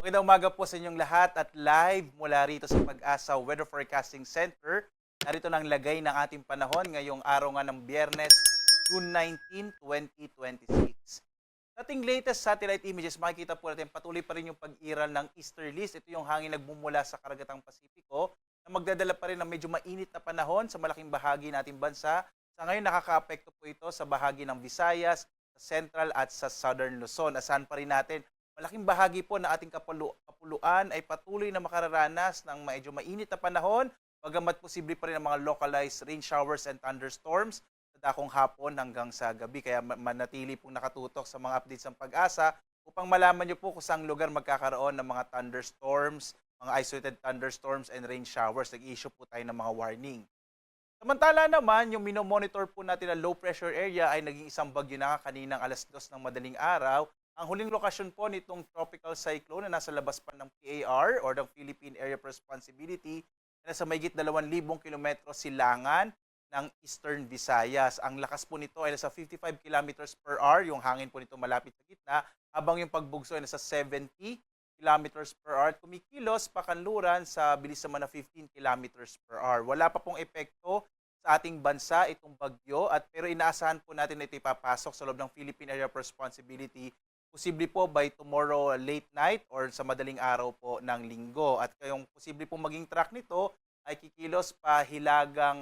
Magandang umaga po sa inyong lahat at live mula rito sa Pag-asa Weather Forecasting Center. Narito na ang lagay ng ating panahon ngayong araw nga ng Biyernes, June 19, 2026. Sa ating latest satellite images, makikita po natin patuloy pa rin yung pag-iral ng easterlies. Ito yung hangin nagmumula sa karagatang Pasipiko na magdadala pa rin ng medyo mainit na panahon sa malaking bahagi ng ating bansa. Sa ngayon, nakaka-apekto po ito sa bahagi ng Visayas, sa Central at sa Southern Luzon. Asahan pa rin natin malaking bahagi po ng ating kapuluan ay patuloy na makararanas ng medyo mainit na panahon, bagamat posible pa rin ang mga localized rain showers and thunderstorms sa dakong hapon hanggang sa gabi. Kaya manatili pong nakatutok sa mga updates ng Pag-asa upang malaman nyo po kung saang lugar magkakaroon ng mga thunderstorms, mga isolated thunderstorms and rain showers. Nag-issue po tayo ng mga warning. Samantala naman, yung minomonitor po natin na low pressure area ay naging isang bagyo na kaninang alas 2 ng madaling araw. Ang huling lokasyon po nitong tropical cyclone na nasa labas pa ng PAR or ng Philippine Area of Responsibility na nasa mahigit 2,000 kilometro silangan ng Eastern Visayas. Ang lakas po nito ay nasa 55 kilometers per hour, yung hangin po nito malapit sa gitna, habang yung pagbugso ay nasa 70 kilometers per hour. Kumikilos pakanluran sa bilis naman na 15 kilometers per hour. Wala pa pong epekto sa ating bansa itong bagyo pero inaasahan po natin na ito ipapasok sa loob ng Philippine Area of Responsibility posible po by tomorrow late night or sa madaling araw po ng linggo. At kayong posible po maging track nito ay kikilos hilagang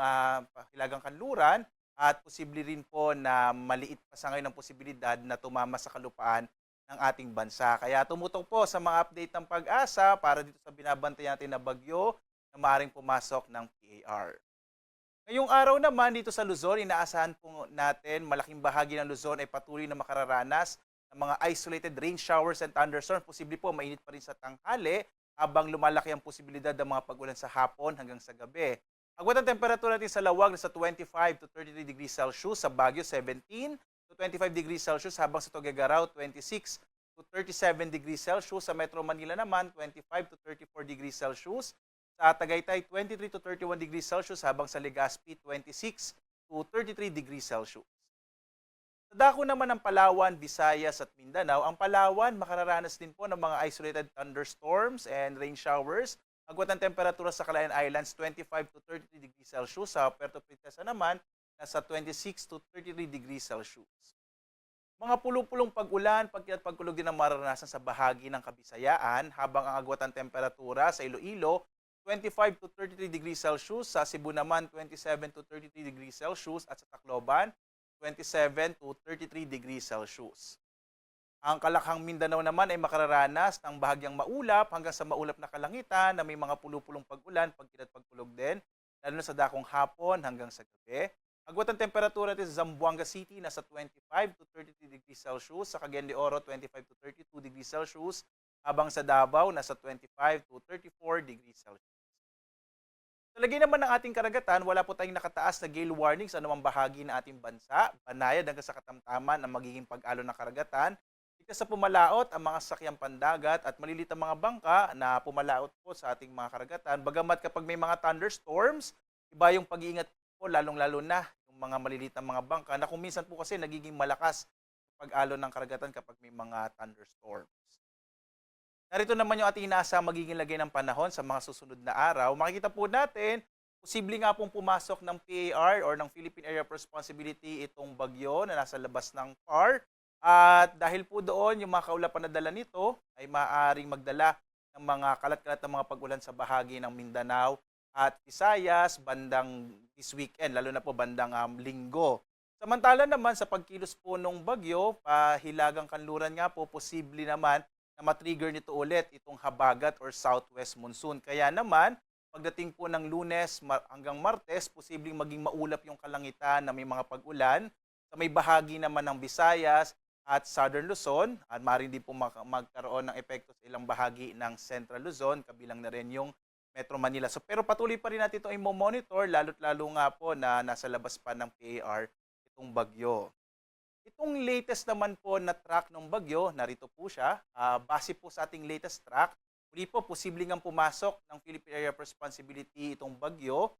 kanluran at posible rin po na maliit pa sa ngayon ang posibilidad na tumama sa kalupaan ng ating bansa. Kaya tumutok po sa mga update ng Pag-asa para dito sa binabantayan natin na bagyo na maaaring pumasok ng PAR. Ngayong araw naman dito sa Luzon, inaasahan po natin malaking bahagi ng Luzon ay patuloy na makararanas ng mga isolated rain showers and thunderstorms. Posible po mainit pa rin sa tanghali habang lumalaki ang posibilidad ng mga pag-ulan sa hapon hanggang sa gabi. Agwat ang temperatura natin sa Lawag nasa 25 to 33 degrees Celsius, sa Baguio 17 to 25 degrees Celsius, habang sa Tuguegarao 26 to 37 degrees Celsius, sa Metro Manila naman 25 to 34 degrees Celsius, sa Tagaytay 23 to 31 degrees Celsius, habang sa Legazpi 26 to 33 degrees Celsius. Sa dako naman ng Palawan, Visayas at Mindanao, ang Palawan makararanas din po ng mga isolated thunderstorms and rain showers. Agwat ang temperatura sa Calayan Islands 25 to 33 degrees Celsius, sa Puerto Princesa naman nasa 26 to 33 degrees Celsius. Mga pulupulong pag-ulan, pagkulog din ang mararanasan sa bahagi ng Kabisayaan, habang ang agwat ang temperatura sa Iloilo 25 to 33 degrees Celsius, sa Cebu naman 27 to 33 degrees Celsius, at sa Tacloban 27 to 33 degrees Celsius. Ang Kalakhang Mindanao naman ay makararanas ng bahagyang maulap hanggang sa maulap na kalangitan na may mga pulupulong pag-ulan, pagkit at pagkulog din, lalo na sa dakong hapon hanggang sa gabi. Agwat ang temperatura natin sa Zamboanga City nasa 25 to 33 degrees Celsius, sa Cagayan de Oro 25 to 32 degrees Celsius, habang sa Davao nasa 25 to 34 degrees Celsius. Sa lagay naman ng ating karagatan, wala po tayong nakataas na gale warning sa anumang bahagi ng ating bansa. Banayad hanggang sa katamtaman ang magiging pag-alon ng karagatan. Ika sa pumalaot ang mga sakyang pandagat at malilit ang mga bangka na pumalaot po sa ating mga karagatan. Bagamat kapag may mga thunderstorms, iba yung pag-iingat po, lalong-lalo na yung mga malilit na mga bangka na kung minsan po kasi nagiging malakas pag-alon ng karagatan kapag may mga thunderstorms. Narito naman yung ating inaasa magiging lagay ng panahon sa mga susunod na araw. Makikita po natin, posible nga pong pumasok ng PAR or ng Philippine Area of Responsibility itong bagyo na nasa labas ng PAR. At dahil po doon, yung mga kaulapan na dala nito ay maaaring magdala ng mga kalat-kalat na mga pag-ulan sa bahagi ng Mindanao at Visayas bandang this weekend, lalo na po bandang linggo. Samantala naman sa pagkilos po ng bagyo, hilagang kanluran nga po, posible naman na matrigger nito ulit itong habagat or southwest monsoon. Kaya naman, pagdating po ng Lunes hanggang Martes, posibleng maging maulap yung kalangitan na may mga pag-ulan. Sa may bahagi naman ng Visayas at Southern Luzon, at maaaring din po magkaroon ng epekto sa ilang bahagi ng Central Luzon, kabilang na rin yung Metro Manila. Pero patuloy pa rin natin itong i-monitor, lalo't lalo nga po na nasa labas pa ng PAR itong bagyo. Itong latest naman po na track ng bagyo, narito po siya. Base po sa ating latest track, uli po, posibleng ang pumasok ng Philippine Area of Responsibility itong bagyo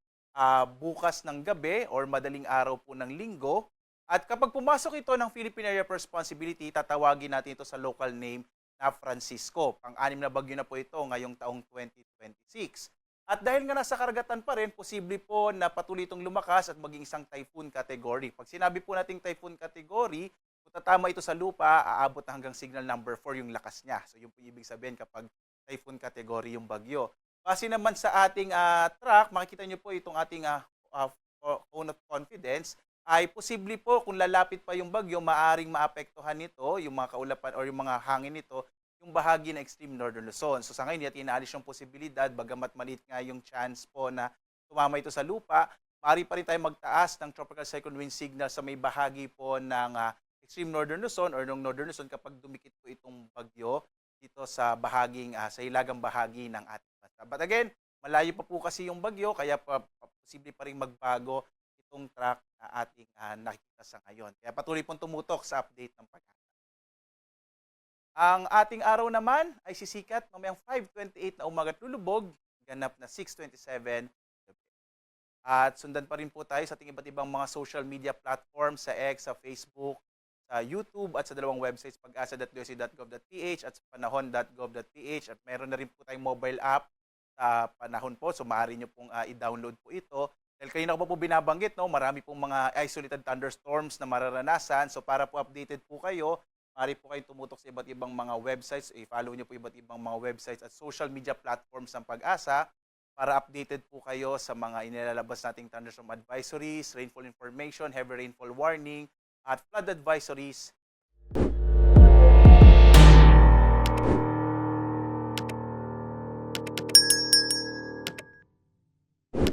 bukas ng gabi or madaling araw po ng linggo. At kapag pumasok ito ng Philippine Area of Responsibility, tatawagin natin ito sa local name na Francisco. Pang-anim na bagyo na po ito ngayong taong 2026. At dahil nga nasa karagatan pa rin, posible po na patuloy itong lumakas at maging isang typhoon category. Pag sinabi po nating typhoon category, kung tatama ito sa lupa, aabot na hanggang signal number 4 yung lakas niya. So yun po ibig sabihin kapag typhoon category yung bagyo. Kasi naman sa ating track, makikita nyo po itong ating uh, cone of confidence, ay posible po kung lalapit pa yung bagyo, maaring maapektuhan nito, yung mga kaulapan or yung mga hangin nito, yung bahagi ng extreme northern Luzon. So sa ngayon, hindi inaalis yung posibilidad, bagamat maliit nga yung chance po na tumama ito sa lupa, maaari pa rin tayo magtaas ng tropical cyclone wind signal sa may bahagi po ng extreme northern Luzon or ng northern Luzon kapag dumikit po itong bagyo dito sa bahaging, sa hilagang bahagi ng ating bansa. But again, malayo pa po kasi yung bagyo, kaya posible pa rin magbago itong track na ating nakikita sa ngayon. Kaya patuloy pong tumutok sa update ng pag-asa. Ang ating araw naman ay sisikat mamayang 5:28 na umaga at lulubog, ganap na 6:27 gabi. At sundan pa rin po tayo sa ating iba't ibang mga social media platforms sa X, sa Facebook, sa YouTube at sa dalawang websites pag-asa.doc.gov.ph at sa panahon.gov.ph at meron na rin po tayong mobile app sa Panahon po. So maaari nyo pong i-download po ito. Dahil kanina ko pa po binabanggit, no, marami pong mga isolated thunderstorms na mararanasan. So para po updated po kayo, maaari po kayong tumutok sa iba't ibang mga websites. I-follow nyo po iba't ibang mga websites at social media platforms ng Pag-asa para updated po kayo sa mga inilalabas nating thunderstorm advisories, rainfall information, heavy rainfall warning, at flood advisories